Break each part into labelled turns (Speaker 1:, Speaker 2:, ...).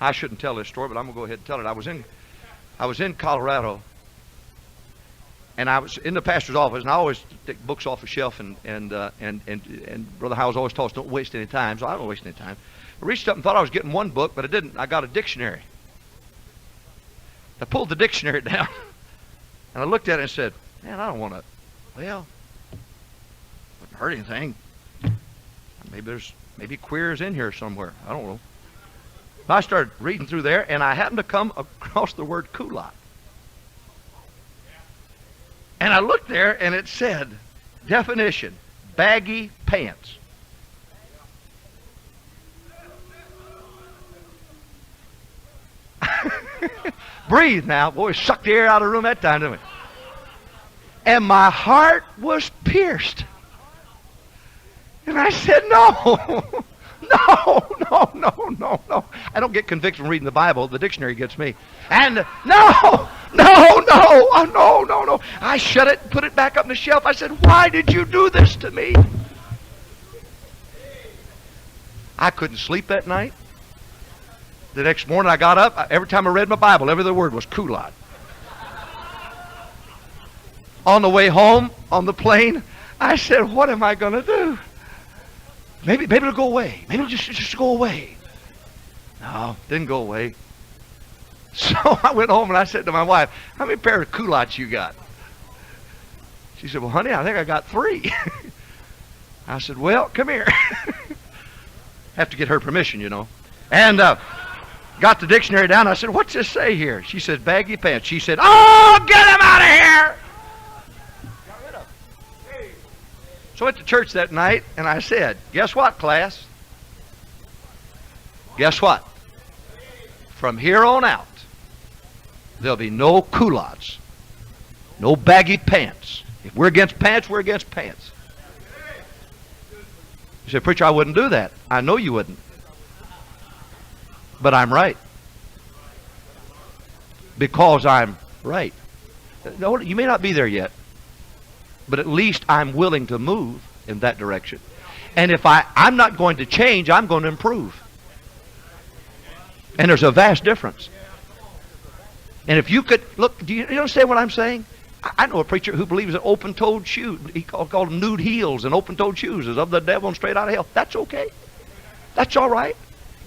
Speaker 1: I shouldn't tell this story, but I'm going to go ahead and tell it. I was in Colorado, and I was in the pastor's office, and I always take books off the shelf, and Brother Howells always told us, don't waste any time, so I don't waste any time. I reached up and thought I was getting one book, but I didn't. I got a dictionary. I pulled the dictionary down, and I looked at it and said, man, I don't want to, well, wouldn't hurt anything. Maybe queer's in here somewhere. I don't know. I started reading through there, and I happened to come across the word culotte. And I looked there, and it said, definition, baggy pants. Breathe now. Boy, sucked the air out of the room that time, didn't we? And my heart was pierced. And I said, no. No. I don't get convicted from reading the Bible. The dictionary gets me. And no. I shut it and put it back up on the shelf. I said, why did you do this to me? I couldn't sleep that night. The next morning I got up. Every time I read my Bible, every other word was culotte. On the way home, on the plane, I said, what am I going to do? Maybe it'll go away. Maybe it'll just go away. No, didn't go away. So I went home and I said to my wife, how many pair of culottes you got? She said, well, honey, I think I got 3. I said, well, come here. Have to get her permission, you know. And got the dictionary down. I said, what's this say here? She said, baggy pants. She said, oh, get them out of here. So I went to church that night, and I said, guess what, class? Guess what? From here on out, there'll be no culottes, no baggy pants. If we're against pants, we're against pants. You said, preacher, I wouldn't do that. I know you wouldn't. But I'm right. Because I'm right. No, you may not be there yet. But at least I'm willing to move in that direction. And if I'm not going to change, I'm going to improve. And there's a vast difference. And if you could, look, do you understand what I'm saying? I know a preacher who believes that open-toed shoes, he called them nude heels, and open-toed shoes is of the devil and straight out of hell. That's okay. That's all right.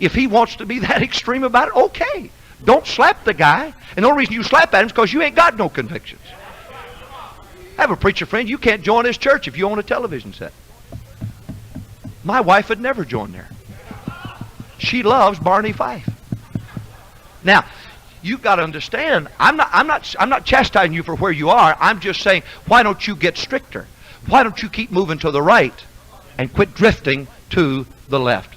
Speaker 1: If he wants to be that extreme about it, okay. Don't slap the guy. And the only reason you slap at him is because you ain't got no convictions. I have a preacher friend, you can't join his church if you own a television set. My wife would never join there. She loves Barney Fife. Now, you've got to understand, I'm not chastising you for where you are. I'm just saying, why don't you get stricter? Why don't you keep moving to the right and quit drifting to the left?